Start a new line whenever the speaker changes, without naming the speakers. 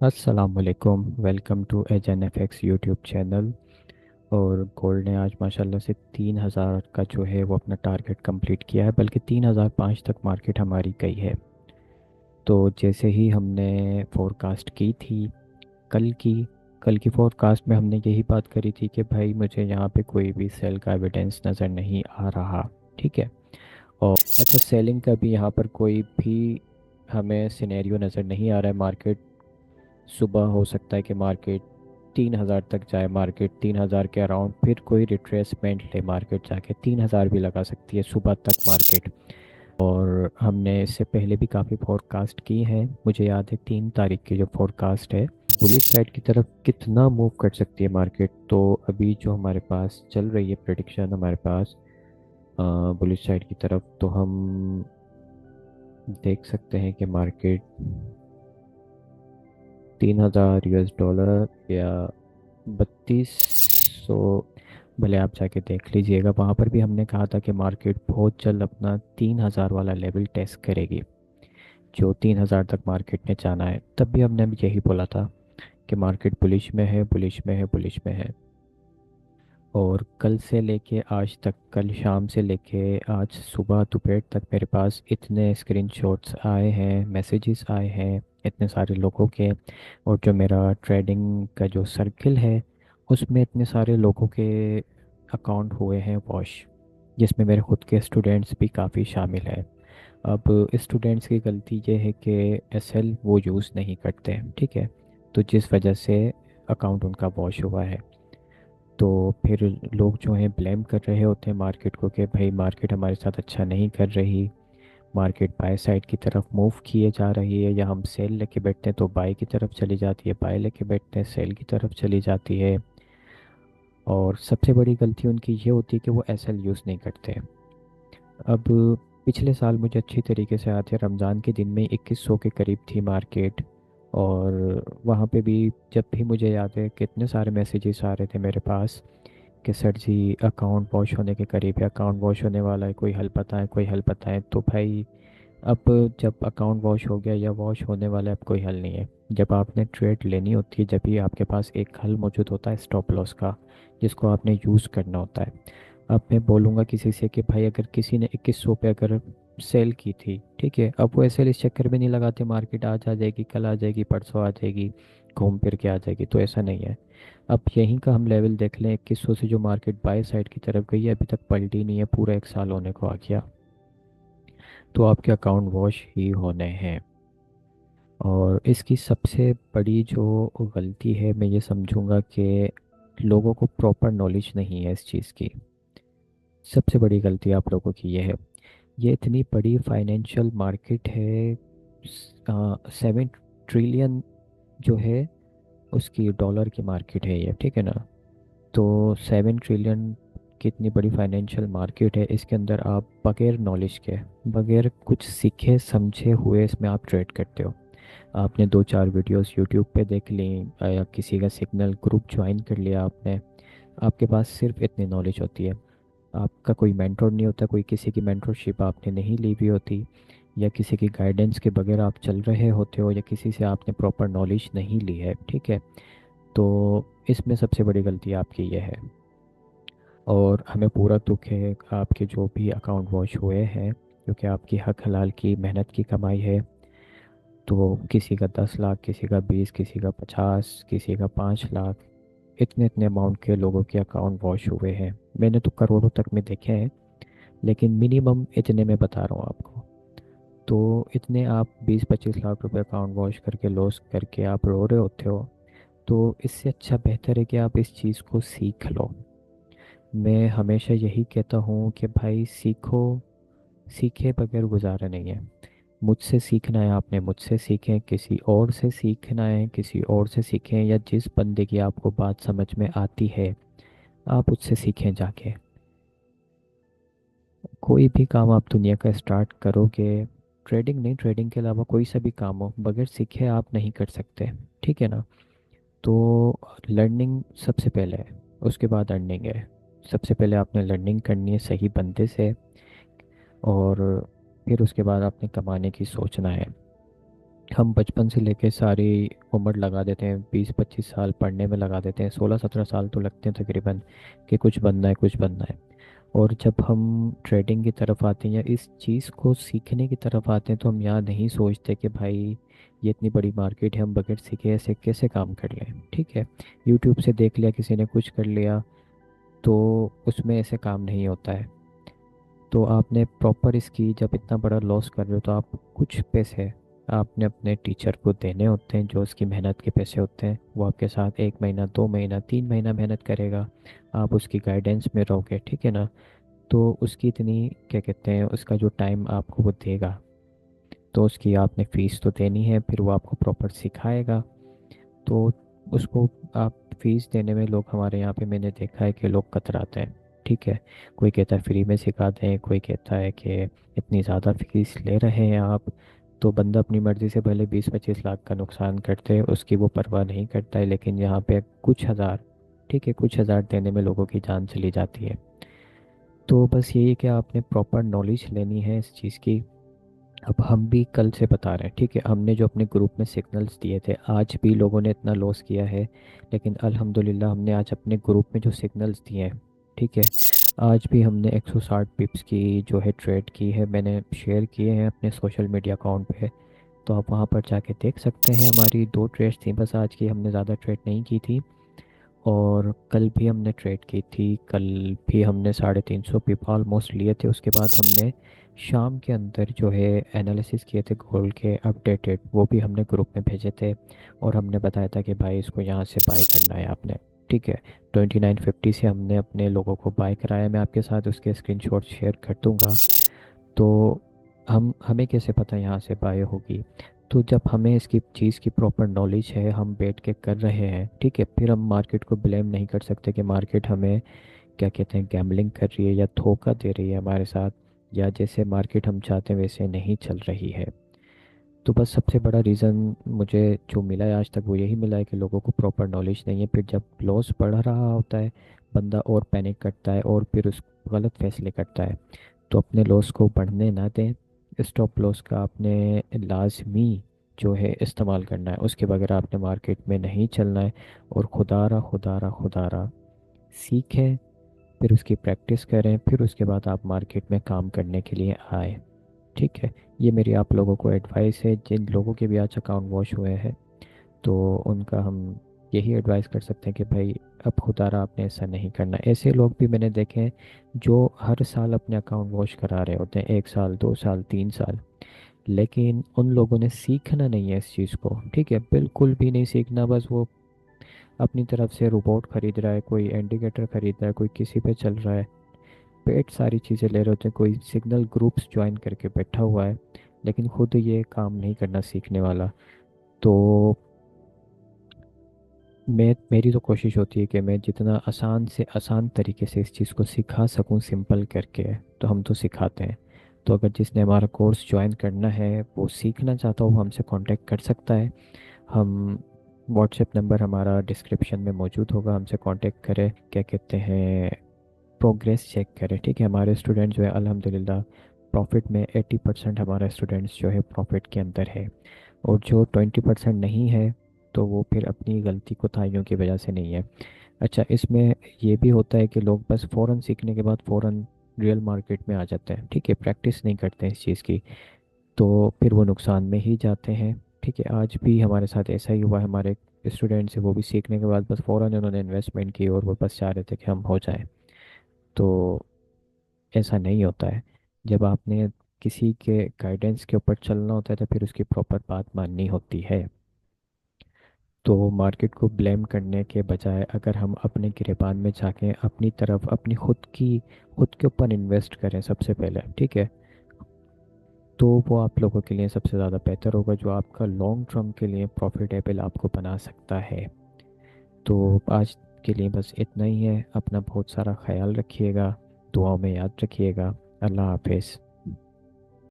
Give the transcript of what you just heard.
अस्सलाम वालेकुम। Welcome to H N F X YouTube channel. और गोल्ड ने आज माशाल्लाह से 3000 का जो है वो अपना टारगेट कंप्लीट किया है, बल्कि 3005 तक मार्केट हमारी गई है। तो जैसे ही हमने फोरकास्ट की थी कल की कल की फोरकास्ट में हमने यही बात करी थी कि भाई मुझे यहाँ पे कोई भी सेल का एविडेंस नज़र नहीं आ रहा। ठीक है। और अच्छा, सेलिंग का भी यहाँ पर कोई भी हमें सिनेरियो नज़र नहीं आ रहा है। मार्केट सुबह हो सकता है कि मार्केट 3000 तक जाए, मार्केट 3000 के अराउंड फिर कोई रिट्रेसमेंट ले, मार्केट जाके 3000 भी लगा सकती है सुबह तक मार्केट। और हमने इससे पहले भी काफ़ी फोरकास्ट की हैं। मुझे याद है 3 तारीख की जो फोरकास्ट है, बुलिश साइड की तरफ कितना मूव कर सकती है मार्केट। तो अभी जो हमारे पास चल रही है प्रेडिक्शन हमारे पास बुलिश साइड की तरफ, तो हम देख सकते हैं कि मार्केट 3000 US डॉलर या 3200, भले आप जाके देख लीजिएगा। वहाँ पर भी हमने कहा था कि मार्केट बहुत जल्द अपना 3000 वाला लेवल टेस्ट करेगी, जो 3000 तक मार्केट ने जाना है। तब भी हमने भी यही बोला था कि मार्केट बुलिश में है, बुलिश में है, बुलिश में है। और कल से लेके आज तक, कल शाम से लेके आज सुबह दोपहर तक मेरे पास इतने स्क्रीनशॉट्स आए हैं, मैसेजेस आए हैं इतने सारे लोगों के। और जो मेरा ट्रेडिंग का जो सर्किल है उसमें इतने सारे लोगों के अकाउंट हुए हैं वॉश, जिसमें मेरे खुद के स्टूडेंट्स भी काफ़ी शामिल हैं। अब स्टूडेंट्स की गलती ये है कि एसएल वो यूज़ नहीं करते, ठीक है। तो जिस वजह से अकाउंट उनका वॉश हुआ है, तो फिर लोग जो हैं ब्लेम कर रहे होते हैं मार्केट को कि भाई मार्केट हमारे साथ अच्छा नहीं कर रही, मार्केट बाय साइड की तरफ मूव किए जा रही है, या हम सेल लेके बैठते हैं तो बाय की तरफ चली जाती है, बाय लेके बैठते हैं सेल की तरफ चली जाती है। और सबसे बड़ी गलती उनकी ये होती है कि वो एसएल यूज़ नहीं करते। अब पिछले साल मुझे अच्छी तरीके से याद है, रमज़ान के दिन में 2100 के करीब थी मार्केट। और वहाँ पे भी जब भी मुझे याद है कितने सारे मैसेजेस आ रहे थे मेरे पास कि सर जी अकाउंट वॉश होने के करीब है, अकाउंट वॉश होने वाला है, कोई हल बताएं, कोई हल बताएं। तो भाई अब जब अकाउंट वॉश हो गया या वॉश होने वाला है, अब कोई हल नहीं है। जब आपने ट्रेड लेनी होती है, जब भी आपके पास एक हल मौजूद होता है स्टॉप लॉस का, जिसको आपने यूज़ करना होता है। अब मैं बोलूँगा किसी से कि भाई अगर किसी ने 2100 पे अगर सेल की थी, ठीक है, अब वो ऐसे इस चक्कर में नहीं लगाते मार्केट आज आ जाएगी, कल आ जाएगी, परसों आ जाएगी, घूम फिर के आ जाएगी। तो ऐसा नहीं है। अब यहीं का हम लेवल देख लें, 2100 से जो मार्केट बाय साइड की तरफ गई है अभी तक पलटी नहीं है, पूरा 1 साल होने को आ गया। तो आपके अकाउंट वॉश ही होने हैं। और इसकी सबसे बड़ी जो गलती है मैं ये समझूंगा कि लोगों को प्रॉपर नॉलेज नहीं है इस चीज़ की। सबसे बड़ी गलती आप लोगों की ये है। ये इतनी बड़ी फाइनेंशियल मार्केट है, 7 ट्रिलियन जो है उसकी डॉलर की मार्केट है ये, ठीक है ना। तो 7 ट्रिलियन की इतनी बड़ी फाइनेंशियल मार्केट है, इसके अंदर आप बगैर नॉलेज के, बगैर कुछ सीखे समझे हुए इसमें आप ट्रेड करते हो। आपने 2-4 वीडियोस यूट्यूब पे देख ली, या किसी का सिग्नल ग्रुप ज्वाइन कर लिया आपने, आपके पास सिर्फ इतनी नॉलेज होती है। आपका कोई मेंटोर नहीं होता, कोई किसी की मेंटोरशिप आपने नहीं ली हुई होती, या किसी की गाइडेंस के बगैर आप चल रहे होते हो, या किसी से आपने प्रॉपर नॉलेज नहीं ली है, ठीक है। तो इसमें सबसे बड़ी गलती आपकी ये है। और हमें पूरा दुख है आपके जो भी अकाउंट वॉश हुए हैं, क्योंकि आपकी हक हलाल की मेहनत की कमाई है। तो किसी का 10 लाख, किसी का 20, किसी का 50, किसी का 5 लाख, इतने इतने अमाउंट के लोगों के अकाउंट वॉश हुए हैं। मैंने तो करोड़ों तक में देखे हैं, लेकिन मिनिमम इतने में बता रहा हूँ आपको। तो इतने आप 20-25 लाख रुपए अकाउंट वॉश करके लॉस करके आप रो रहे होते हो। तो इससे अच्छा बेहतर है कि आप इस चीज़ को सीख लो। मैं हमेशा यही कहता हूँ कि भाई सीखो, सीखे बगैर गुजारा नहीं है। मुझसे सीखना है आपने मुझसे सीखें, किसी और से सीखना है किसी और से सीखें, या जिस बंदे की आपको बात समझ में आती है आप उससे सीखें जाके। कोई भी काम आप दुनिया का स्टार्ट करोगे, ट्रेडिंग नहीं, ट्रेडिंग के अलावा कोई सा भी काम हो, बगैर सीखे आप नहीं कर सकते, ठीक है ना। तो लर्निंग सबसे पहले है, उसके बाद अर्निंग है। सबसे पहले आपने लर्निंग करनी है सही बंदे से, और फिर उसके बाद आपने कमाने की सोचना है। हम बचपन से लेके सारी उम्र लगा देते हैं, 20-25 साल पढ़ने में लगा देते हैं, 16-17 साल तो लगते हैं तकरीबन कि कुछ बनना है कुछ बनना है। और जब हम ट्रेडिंग की तरफ आते हैं या इस चीज़ को सीखने की तरफ आते हैं तो हम यहाँ नहीं सोचते कि भाई ये इतनी बड़ी मार्केट है, हम बगैर सीखे ऐसे कैसे काम कर लें। ठीक है, यूट्यूब से देख लिया, किसी ने कुछ कर लिया, तो उसमें ऐसे काम नहीं होता है। तो आपने प्रॉपर इसकी जब इतना बड़ा लॉस कर रहे हो तो आप कुछ पैसे आपने अपने टीचर को देने होते हैं, जो उसकी मेहनत के पैसे होते हैं। वो आपके साथ 1 महीना 2 महीना 3 महीना मेहनत करेगा, आप उसकी गाइडेंस में रहोगे, ठीक है ना। तो उसकी इतनी क्या कहते हैं, उसका जो टाइम आपको वो देगा, तो उसकी आपने फ़ीस तो देनी है, फिर वो आपको प्रॉपर सिखाएगा। तो उसको आप फीस देने में लोग हमारे यहाँ पे मैंने देखा है कि लोग कतराते हैं। ठीक है, कोई कहता है फ्री में सिखाते हैं, कोई कहता है कि इतनी ज़्यादा फीस ले रहे हैं आप। तो बंदा अपनी मर्ज़ी से भले 20-25 लाख का नुकसान करते हैं, उसकी वो परवाह नहीं करता है, लेकिन यहाँ पे कुछ हज़ार, ठीक है, कुछ हज़ार देने में लोगों की जान चली जाती है। तो बस यही है कि आपने प्रॉपर नॉलेज लेनी है इस चीज़ की। अब हम भी कल से बता रहे हैं, ठीक है, हमने जो अपने ग्रुप में सिग्नल्स दिए थे, आज भी लोगों ने इतना लॉस किया है, लेकिन अल्हम्दुलिल्लाह हमने आज अपने ग्रुप में जो सिग्नल्स दिए हैं, ठीक है, आज भी हमने 160 पिप्स की जो है ट्रेड की है, मैंने शेयर किए हैं अपने सोशल मीडिया अकाउंट पे। तो आप वहाँ पर जाके देख सकते हैं, हमारी 2 ट्रेड्स थी बस आज की, हमने ज़्यादा ट्रेड नहीं की थी। और कल भी हमने ट्रेड की थी, कल भी हमने 350 पिप ऑलमोस्ट लिए थे। उसके बाद हमने शाम के अंदर जो है एनालिसिस किए थे गोल्ड के अपडेटेड, वो भी हमने ग्रुप में भेजे थे। और हमने बताया था कि भाई इसको यहाँ से बाय करना है आपने, ठीक है। 2950 से हमने अपने लोगों को बाय कराया, मैं आपके साथ उसके स्क्रीनशॉट शेयर कर दूँगा। तो हमें कैसे पता यहाँ से बाय होगी। तो जब हमें इसकी चीज़ की प्रॉपर नॉलेज है, हम बैठ के कर रहे हैं, ठीक है, फिर हम मार्केट को ब्लेम नहीं कर सकते कि मार्केट हमें क्या कहते हैं गैम्बलिंग कर रही है या धोखा दे रही है हमारे साथ, या जैसे मार्केट हम चाहते हैं वैसे नहीं चल रही है। तो बस सबसे बड़ा रीज़न मुझे जो मिला है आज तक वो यही मिला है कि लोगों को प्रॉपर नॉलेज नहीं है। फिर जब लॉस बढ़ रहा होता है, बंदा और पैनिक करता है और फिर उस गलत फैसले करता है। तो अपने लॉस को बढ़ने ना दें। स्टॉप लॉस का आपने लाजमी जो है इस्तेमाल करना है, उसके बगैर आपने मार्केट में नहीं चलना है। और खुदारा खुदारा खुदारा सीखें, फिर उसकी प्रैक्टिस करें, फिर उसके बाद आप मार्केट में काम करने के लिए आए। ठीक है, ये मेरी आप लोगों को एडवाइस है, जिन लोगों के भी आज अकाउंट वॉश हुए हैं तो उनका हम यही एडवाइस कर सकते हैं कि भाई अब खुदारा आपने ऐसा नहीं करना। ऐसे लोग भी मैंने देखे हैं जो हर साल अपने अकाउंट वॉश करा रहे होते हैं, 1 साल 2 साल 3 साल, लेकिन उन लोगों ने सीखना नहीं है इस चीज़ को। ठीक है, बिल्कुल भी नहीं सीखना, बस वो अपनी तरफ से रोबोट खरीद रहा है, कोई इंडिकेटर खरीद रहा है, कोई किसी पे चल रहा है, पेट सारी चीज़ें ले रहे होते हैं, कोई सिग्नल ग्रुप्स ज्वाइन करके बैठा हुआ है, लेकिन खुद ये काम नहीं करना सीखने वाला। तो मेरी तो कोशिश होती है कि मैं जितना आसान से आसान तरीके से इस चीज़ को सिखा सकूं सिंपल करके, तो हम तो सिखाते हैं। तो अगर जिसने हमारा कोर्स ज्वाइन करना है वो सीखना चाहता हो, वो हमसे कांटेक्ट कर सकता है। हम व्हाट्सएप नंबर हमारा डिस्क्रिप्शन में मौजूद होगा, हमसे कांटेक्ट करें, क्या कहते हैं, प्रोग्रेस चेक करें। ठीक है, हमारे स्टूडेंट जो है अल्हम्दुलिल्लाह प्रॉफिट में 80% हमारे स्टूडेंट्स जो है प्रॉफिट के अंदर है। और जो 20% नहीं है तो वो फिर अपनी गलती कोताहियों की वजह से नहीं है। अच्छा, इसमें ये भी होता है कि लोग बस फ़ौरन सीखने के बाद फ़ौरन रियल मार्केट में आ जाते हैं, ठीक है, प्रैक्टिस नहीं करते हैं इस चीज़ की, तो फिर वो नुकसान में ही जाते हैं। ठीक है, आज भी हमारे साथ ऐसा ही हुआ है, हमारे स्टूडेंट्स से वो भी सीखने के बाद बस फ़ौरन उन्होंने इन्वेस्टमेंट की और वो बस चाह रहे थे कि हम हो जाएं। तो ऐसा नहीं होता है। जब आपने किसी के गाइडेंस के ऊपर चलना होता है तो फिर उसकी प्रॉपर बात माननी होती है। तो मार्केट को ब्लेम करने के बजाय अगर हम अपने गिरेबान में जाके अपनी तरफ अपनी खुद के ऊपर इन्वेस्ट करें सबसे पहले, ठीक है, तो वो आप लोगों के लिए सबसे ज़्यादा बेहतर होगा, जो आपका लॉन्ग टर्म के लिए प्रॉफिटेबल आपको बना सकता है। तो आज के लिए बस इतना ही है। अपना बहुत सारा ख्याल रखिएगा, दुआओं में याद रखिएगा। अल्लाह हाफिज़।